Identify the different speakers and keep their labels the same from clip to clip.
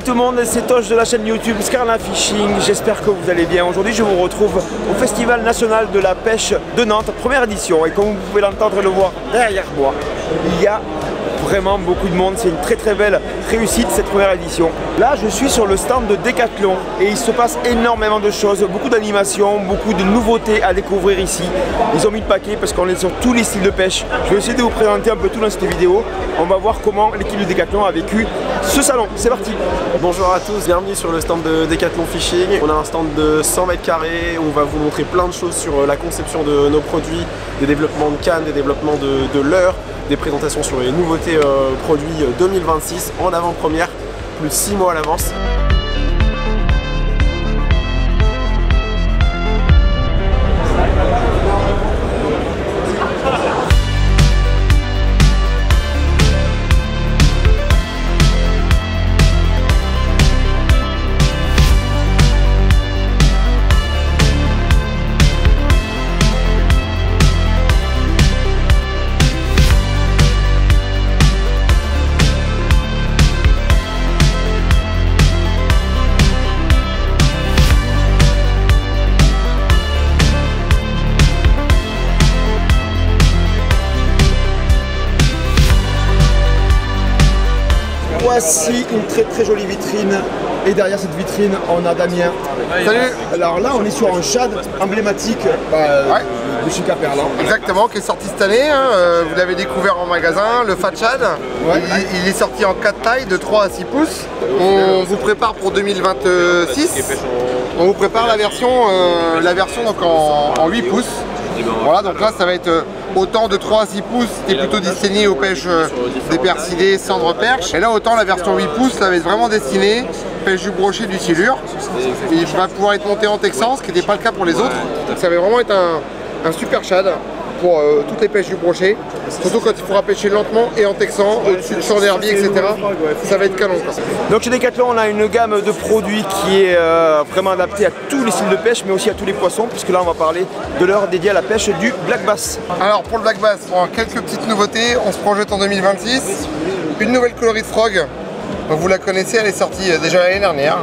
Speaker 1: tout le monde, c'est Tosh de la chaîne YouTube Scarlin Fishing, j'espère que vous allez bien. Aujourd'hui je vous retrouve au Festival National de la Pêche de Nantes, première édition. Et comme vous pouvez l'entendre et le voir derrière moi, il y a vraiment beaucoup de monde, c'est une très belle réussite cette première édition. Là je suis sur le stand de Decathlon et il se passe énormément de choses, beaucoup d'animations, beaucoup de nouveautés à découvrir ici. Ils ont mis le paquet parce qu'on est sur tous les styles de pêche. Je vais essayer de vous présenter un peu tout dans cette vidéo. On va voir comment l'équipe de Decathlon a vécu ce salon. C'est parti.
Speaker 2: Bonjour à tous, bienvenue sur le stand de Decathlon Fishing. On a un stand de 100 mètres carrés où on va vous montrer plein de choses sur la conception de nos produits, des développements de cannes, des développements de leurres, des présentations sur les nouveautés produits 2026 en avant-première, plus de 6 mois à l'avance.
Speaker 1: Voici une très jolie vitrine et derrière cette vitrine on a Damien.
Speaker 3: Salut.
Speaker 1: Alors là on est sur un shad emblématique de chez Caperlan.
Speaker 3: Exactement, qui est sorti cette année, vous l'avez découvert en magasin, le Fat Shad. Ouais. Il est sorti en 4 tailles de 3 à 6 pouces. On vous prépare pour 2026. On vous prépare la version donc en 8 pouces. Voilà, donc là ça va être autant de 3 à 6 pouces, c'était plutôt destiné aux pêches des percidés, cendres, perches. Et là autant la version 8 pouces, ça va être vraiment destiné pêche du brochet, du silure. Il va pouvoir être monté en texan, ce qui n'était pas le cas pour les autres. Donc ça va vraiment être un super shad pour toutes les pêches du brochet, surtout quand il faudra pêcher lentement et en texan, au-dessus de champs d'herbier, etc. Ça va être canon.
Speaker 1: Donc chez Decathlon on a une gamme de produits qui est vraiment adaptée à tous les styles de pêche, mais aussi à tous les poissons, puisque là on va parler de l'heure dédiée à la pêche du black bass.
Speaker 3: Alors pour le black bass, bon, quelques petites nouveautés, on se projette en 2026, une nouvelle coloris de frog, donc vous la connaissez, elle est sortie déjà l'année dernière.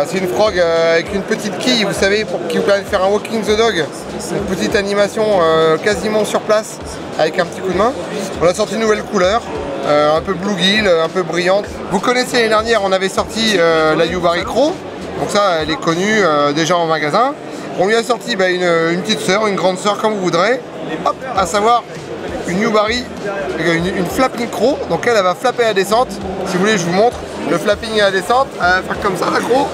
Speaker 3: C'est une frog avec une petite quille, vous savez, qui vous permet de faire un walking the dog, une petite animation quasiment sur place avec un petit coup de main. On a sorti une nouvelle couleur, un peu bluegill, un peu brillante. Vous connaissez l'année dernière, on avait sorti la Yubari Crow, donc ça elle est connue déjà en magasin. On lui a sorti une petite sœur, une grande sœur comme vous voudrez, hop, à savoir une Yubari, une flapping crow, donc elle va flapper à la descente. Si vous voulez je vous montre le flapping à la descente, elle va faire comme ça la crow,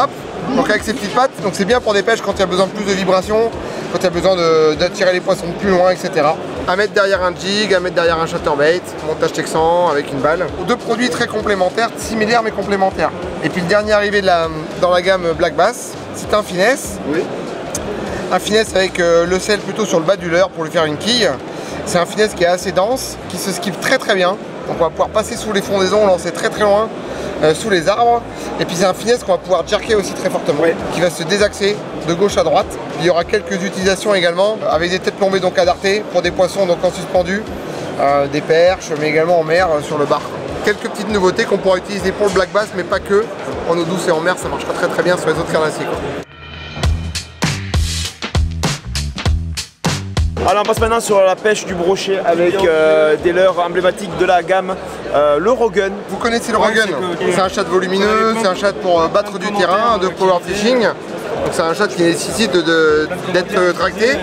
Speaker 3: hop, donc avec ses petites pattes, donc c'est bien pour des pêches quand il y a besoin de plus de vibrations, quand il y a besoin d'attirer les poissons de plus loin, etc. À mettre derrière un jig, à mettre derrière un chatterbait, montage texan avec une balle. Deux produits très complémentaires, similaires mais complémentaires. Et puis le dernier arrivé dans la gamme Black Bass, c'est un finesse. Oui. Un finesse avec le sel plutôt sur le bas du leurre pour lui faire une quille. C'est un finesse qui est assez dense, qui se skive très bien. Donc on va pouvoir passer sous les fondaisons, lancer très loin, sous les arbres. Et puis c'est un finesse qu'on va pouvoir jerker aussi très fortement, qui va se désaxer de gauche à droite. Il y aura quelques utilisations également avec des têtes plombées donc à darter pour des poissons donc en suspendu, des perches, mais également en mer sur le bar. Quelques petites nouveautés qu'on pourra utiliser pour le black bass, mais pas que. En eau douce et en mer, ça marchera très bien sur les autres carnassiers.
Speaker 1: Alors on passe maintenant sur la pêche du brochet avec des leurres emblématiques de la gamme, le Rogun.
Speaker 3: Vous connaissez le Rogun, c'est un shad volumineux, c'est un shad pour battre du terrain, de power fishing. Donc c'est un shad qui nécessite d'être tracté.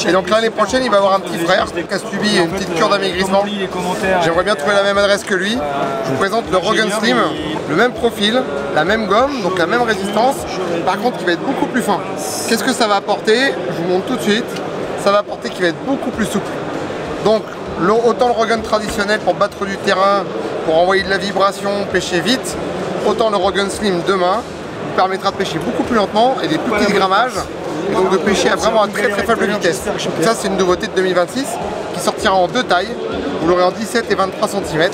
Speaker 3: Et donc l'année prochaine il va avoir un petit frère qui a subi une petite cure d'amaigrissement. J'aimerais bien trouver la même adresse que lui. Je vous présente le Rogun Slim, le même profil, la même gomme, donc la même résistance. Par contre qui va être beaucoup plus fin. Qu'est-ce que ça va apporter? Je vous montre tout de suite. Ça va apporter qu'il va être beaucoup plus souple. Donc autant le Rogun traditionnel pour battre du terrain, pour envoyer de la vibration, pêcher vite, autant le Rogun Slim demain vous permettra de pêcher beaucoup plus lentement et des plus petits grammages, et donc de pêcher à vraiment à très faible vitesse. Ça c'est une nouveauté de 2026 qui sortira en 2 tailles, vous l'aurez en 17 et 23 cm.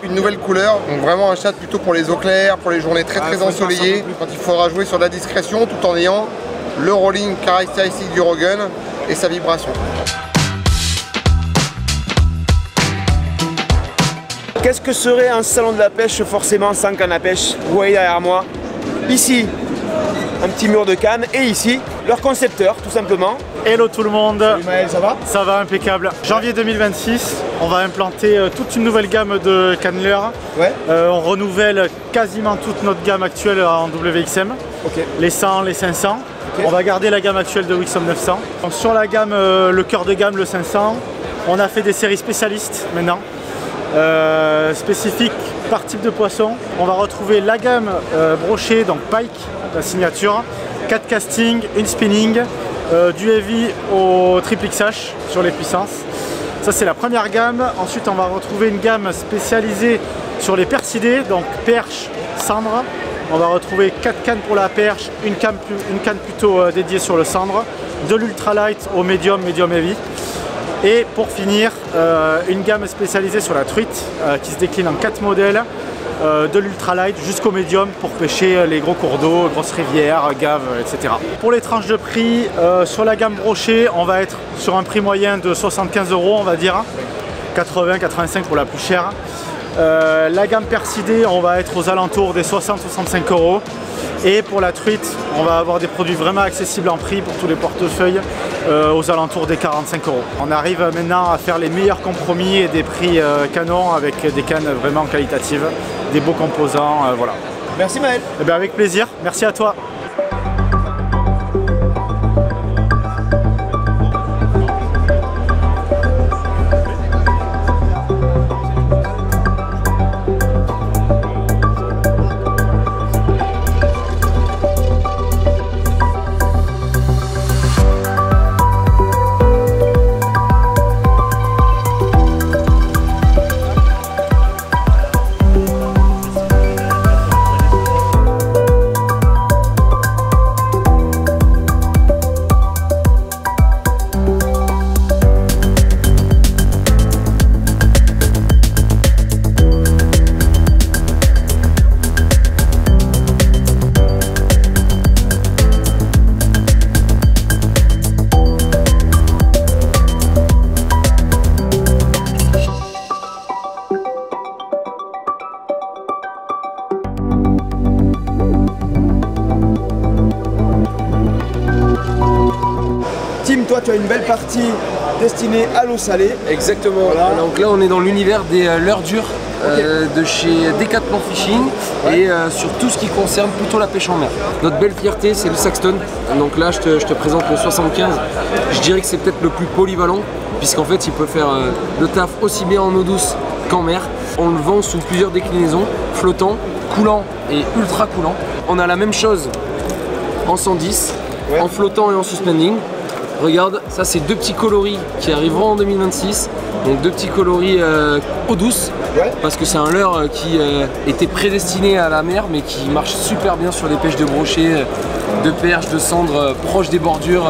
Speaker 3: Une nouvelle couleur, donc vraiment un shad plutôt pour les eaux claires, pour les journées très ensoleillées, quand il faudra jouer sur de la discrétion tout en ayant le rolling caractéristique du Rogun et sa vibration.
Speaker 1: Qu'est-ce que serait un salon de la pêche forcément sans canne à pêche? Vous voyez derrière moi, ici, un petit mur de canne et ici, leur concepteur tout simplement.
Speaker 4: Hello tout le monde.
Speaker 1: Salut Maël, ça va?
Speaker 4: Ça va, impeccable. Janvier 2026, on va implanter toute une nouvelle gamme de canneleurs.
Speaker 1: Ouais.
Speaker 4: On renouvelle quasiment toute notre gamme actuelle en WXM.
Speaker 1: Ok.
Speaker 4: Les 100, les 500. Okay. On va garder la gamme actuelle de Wixom 900. Donc, sur la gamme, le cœur de gamme, le 500, on a fait des séries spécialistes maintenant. Spécifiques par type de poisson. On va retrouver la gamme brochée, donc pike, la signature, 4 castings, une spinning, du heavy au triple XH sur les puissances. Ça c'est la première gamme. Ensuite on va retrouver une gamme spécialisée sur les persidés, donc perche, cendre. On va retrouver 4 cannes pour la perche, une canne plutôt dédiée sur le cendre, de l'ultralight au medium, medium heavy. Et pour finir, une gamme spécialisée sur la truite qui se décline en 4 modèles, de l'ultralight jusqu'au médium pour pêcher les gros cours d'eau, grosses rivières, gaves, etc. Pour les tranches de prix, sur la gamme brochée, on va être sur un prix moyen de 75 €, on va dire, 80-85 pour la plus chère. La gamme persidée, on va être aux alentours des 60-65 €. Et pour la truite, on va avoir des produits vraiment accessibles en prix pour tous les portefeuilles, aux alentours des 45 €. On arrive maintenant à faire les meilleurs compromis et des prix canons avec des cannes vraiment qualitatives, des beaux composants, voilà.
Speaker 1: Merci Maël.
Speaker 4: Eh bien, avec plaisir, merci à toi.
Speaker 1: Tim, toi tu as une belle partie destinée à l'eau salée.
Speaker 5: Exactement,
Speaker 1: voilà.
Speaker 5: Donc là on est dans l'univers des leurres dures de chez Decathlon Fishing et sur tout ce qui concerne plutôt la pêche en mer. Notre belle fierté c'est le Saxton, donc là je te présente le 75, je dirais que c'est peut-être le plus polyvalent puisqu'en fait il peut faire le taf aussi bien en eau douce qu'en mer. On le vend sous plusieurs déclinaisons, flottant, coulant et ultra coulant. On a la même chose en 110, en flottant et en suspending. Regarde, ça c'est 2 petits coloris qui arriveront en 2026. Donc 2 petits coloris eau douce, parce que c'est un leurre qui était prédestiné à la mer mais qui marche super bien sur les pêches de brochet, de perches, de cendres proches des bordures,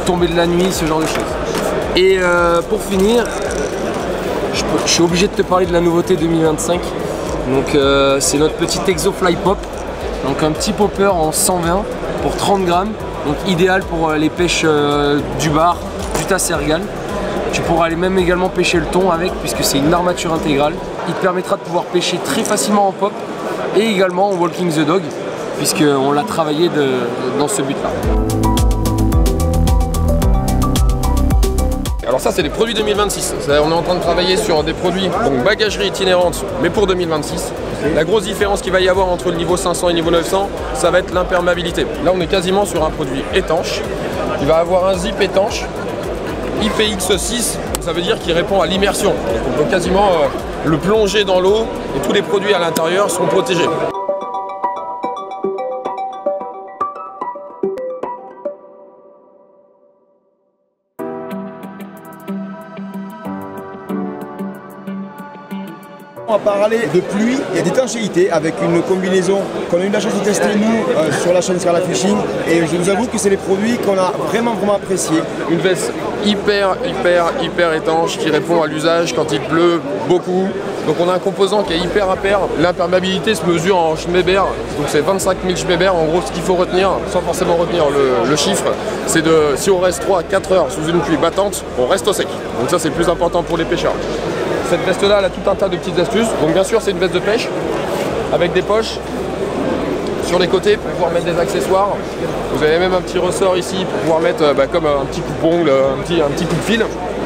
Speaker 5: tombée de la nuit, ce genre de choses. Et pour finir, je suis obligé de te parler de la nouveauté 2025. Donc c'est notre petit Exofly Pop, donc un petit popper en 120 pour 30 grammes. Donc idéal pour les pêches du bar, du tassergal. Tu pourras aller même également pêcher le thon avec puisque c'est une armature intégrale. Il te permettra de pouvoir pêcher très facilement en pop et également en walking the dog puisqu'on l'a travaillé dans ce but là.
Speaker 6: Alors ça c'est les produits 2026, on est en train de travailler sur des produits, donc bagagerie itinérante, mais pour 2026. La grosse différence qu'il va y avoir entre le niveau 500 et le niveau 900, ça va être l'imperméabilité. Là on est quasiment sur un produit étanche, il va avoir un zip étanche, IPX6, ça veut dire qu'il répond à l'immersion. On peut quasiment le plonger dans l'eau et tous les produits à l'intérieur sont protégés.
Speaker 1: On va parler de pluie et d'étanchéité avec une combinaison qu'on a eu la chance de tester nous sur la chaîne Scarla Fishing et je vous avoue que c'est les produits qu'on a vraiment appréciés.
Speaker 6: Une veste hyper étanche qui répond à l'usage quand il pleut beaucoup, Donc on a un composant qui est hyper impair. L'imperméabilité se mesure en Schmeber, donc c'est 25 000 Schmeber. En gros, ce qu'il faut retenir, sans forcément retenir le chiffre, c'est de si on reste 3-4 heures sous une pluie battante, on reste au sec. Donc ça c'est le plus important pour les pêcheurs. Cette veste là, elle a tout un tas de petites astuces. Donc bien sûr c'est une veste de pêche avec des poches sur les côtés pour pouvoir mettre des accessoires. Vous avez même un petit ressort ici pour pouvoir mettre comme un petit coupe-ongle, un petit coup de fil.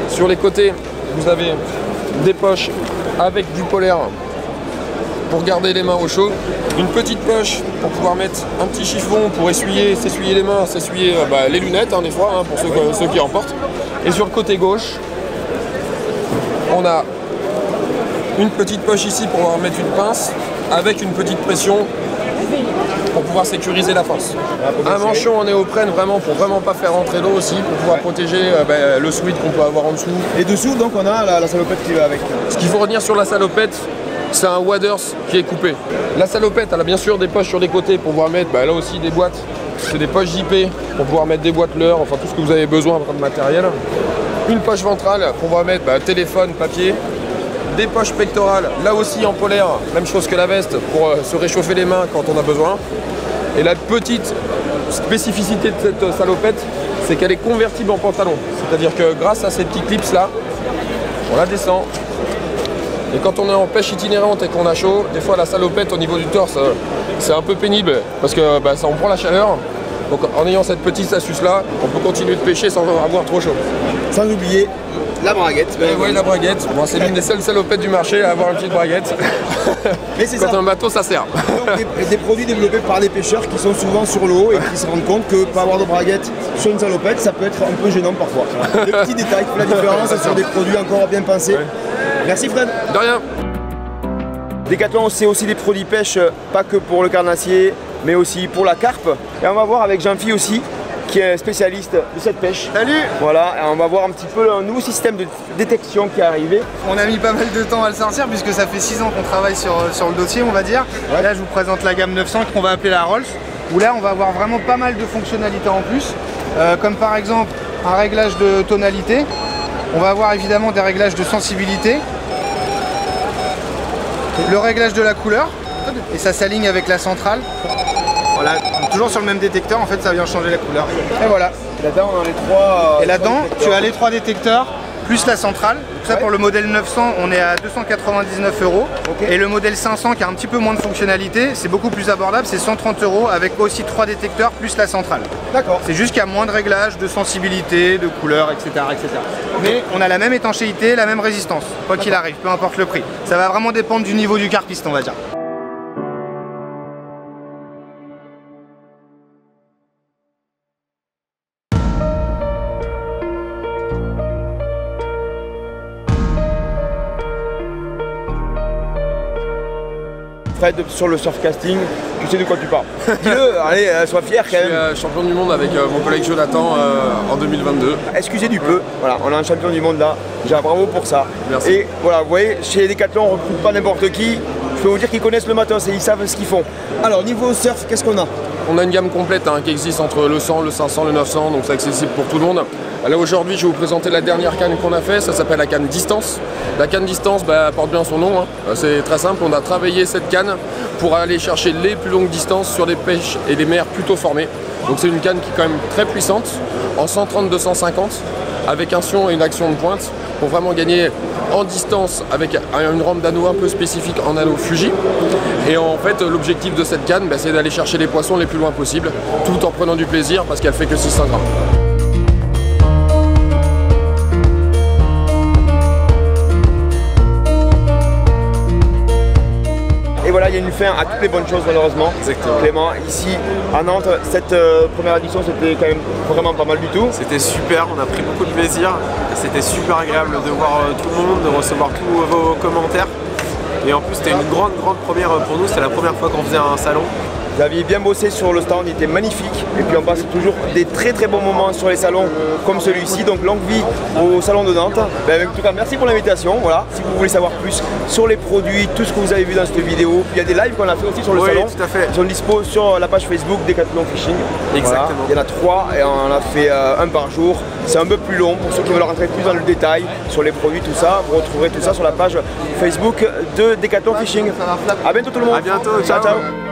Speaker 6: Sur les côtés, vous avez des poches avec du polaire pour garder les mains au chaud. Une petite poche pour pouvoir mettre un petit chiffon pour s'essuyer les mains, s'essuyer les lunettes des fois, pour ceux qui en portent. Et sur le côté gauche, on a une petite poche ici pour pouvoir mettre une pince avec une petite pression pour pouvoir sécuriser la force. Un manchon en néoprène vraiment pour vraiment pas faire rentrer l'eau aussi, pour pouvoir protéger le sweat qu'on peut avoir en dessous.
Speaker 1: Et dessous donc on a la salopette qui va avec.
Speaker 6: Ce qu'il faut retenir sur la salopette, c'est un waders qui est coupé. La salopette elle a bien sûr des poches sur les côtés pour pouvoir mettre là aussi des boîtes. C'est des poches JP pour pouvoir mettre des boîtes leurres, enfin tout ce que vous avez besoin comme matériel. Une poche ventrale pour pouvoir mettre téléphone, papier. Des poches pectorales, là aussi en polaire, même chose que la veste, pour se réchauffer les mains quand on a besoin. Et la petite spécificité de cette salopette, c'est qu'elle est convertible en pantalon. C'est-à-dire que grâce à ces petits clips là, on la descend. Et quand on est en pêche itinérante et qu'on a chaud, des fois la salopette au niveau du torse, c'est un peu pénible parce que ça on prend la chaleur. Donc en ayant cette petite astuce là, on peut continuer de pêcher sans avoir trop chaud.
Speaker 1: Sans oublier la braguette.
Speaker 6: Oui, la braguette. Bon, c'est l'une des seules salopettes du marché à avoir une petite braguette.
Speaker 1: Mais c'est
Speaker 6: quand
Speaker 1: ça.
Speaker 6: on a un bateau, ça sert.
Speaker 1: Donc, des produits développés par des pêcheurs qui sont souvent sur l'eau et qui se rendent compte que pas avoir de braguette sur une salopette, ça peut être un peu gênant parfois. Des petits détails qui font la différence sur des produits encore bien pensés. Ouais. Merci Fred.
Speaker 6: De rien.
Speaker 1: Decathlon, c'est aussi des produits pêche, pas que pour le carnassier, mais aussi pour la carpe. Et on va voir avec Jean-Phi aussi, qui est spécialiste de cette pêche.
Speaker 7: Salut!
Speaker 1: Voilà, et on va voir un petit peu un nouveau système de détection qui est arrivé.
Speaker 7: On a mis pas mal de temps à le sortir puisque ça fait 6 ans qu'on travaille sur le dossier, on va dire. Ouais. Là, je vous présente la gamme 900 qu'on va appeler la Rolls, où là, on va avoir vraiment pas mal de fonctionnalités en plus, comme par exemple un réglage de tonalité. On va avoir évidemment des réglages de sensibilité, le réglage de la couleur, et ça s'aligne avec la centrale. Voilà, toujours sur le même détecteur, en fait ça vient changer la couleur. Et voilà.
Speaker 1: Et là-dedans on a les trois.
Speaker 7: Et là-dedans, tu as les 3 détecteurs plus la centrale. Donc ça pour le modèle 900, on est à 299 €. Okay. Et le modèle 500 qui a un petit peu moins de fonctionnalité, c'est beaucoup plus abordable, c'est 130 € avec aussi 3 détecteurs plus la centrale.
Speaker 1: D'accord.
Speaker 7: C'est juste qu'il y a moins de réglages, de sensibilité, de couleur, etc., etc. Mais on a la même étanchéité, la même résistance, quoi qu'il arrive, peu importe le prix. Ça va vraiment dépendre du niveau du carpiste, on va dire.
Speaker 1: Fred, sur le surfcasting, tu sais de quoi tu parles. Dis-le, allez, sois fier quand même.
Speaker 6: Je suis champion du monde avec mon collègue Jonathan en 2022.
Speaker 1: Excusez du peu, voilà, on a un champion du monde là. Déjà bravo pour ça.
Speaker 6: Merci.
Speaker 1: Et voilà, vous voyez, chez Decathlon, on ne recrute pas n'importe qui. Je peux vous dire qu'ils connaissent le matos et ils savent ce qu'ils font. Alors, niveau surf, qu'est-ce qu'on a?
Speaker 6: On a une gamme complète qui existe entre le 100, le 500, le 900, donc c'est accessible pour tout le monde. Là aujourd'hui, je vais vous présenter la dernière canne qu'on a fait, ça s'appelle la canne distance. La canne distance porte bien son nom, c'est très simple, on a travaillé cette canne pour aller chercher les plus longues distances sur les pêches et les mers plutôt formées. Donc c'est une canne qui est quand même très puissante, en 130-250, avec un sion et une action de pointe, pour vraiment gagner en distance avec une rampe d'anneau un peu spécifique en anneau Fuji. Et en fait, l'objectif de cette canne, c'est d'aller chercher les poissons les plus loin possible, tout en prenant du plaisir parce qu'elle fait que 600 grammes.
Speaker 1: Et voilà, il y a une fin à toutes les bonnes choses malheureusement.
Speaker 6: Exactement.
Speaker 1: Clément, ici à Nantes, cette première édition c'était quand même vraiment pas mal du tout.
Speaker 2: C'était super, on a pris beaucoup de plaisir. C'était super agréable de voir tout le monde, de recevoir tous vos commentaires. Et en plus c'était une grande première pour nous, c'était la première fois qu'on faisait un salon.
Speaker 1: Vous aviez bien bossé sur le stand, il était magnifique. Et puis on passe toujours des très très bons moments sur les salons comme celui-ci. Donc longue vie au salon de Nantes. Ben, en tout cas, merci pour l'invitation. Voilà. Si vous voulez savoir plus sur les produits, tout ce que vous avez vu dans cette vidéo, puis il y a des lives qu'on a fait aussi sur le salon.
Speaker 2: Tout à fait.
Speaker 1: Ils sont dispo sur la page Facebook Decathlon Fishing.
Speaker 2: Exactement.
Speaker 1: Voilà. Il y en a 3 et on en a fait un par jour. C'est un peu plus long pour ceux qui veulent rentrer plus dans le détail sur les produits, tout ça. Vous retrouverez tout ça sur la page Facebook de Decathlon Fishing. A bientôt tout le monde.
Speaker 2: À bientôt.
Speaker 1: Ciao, ciao.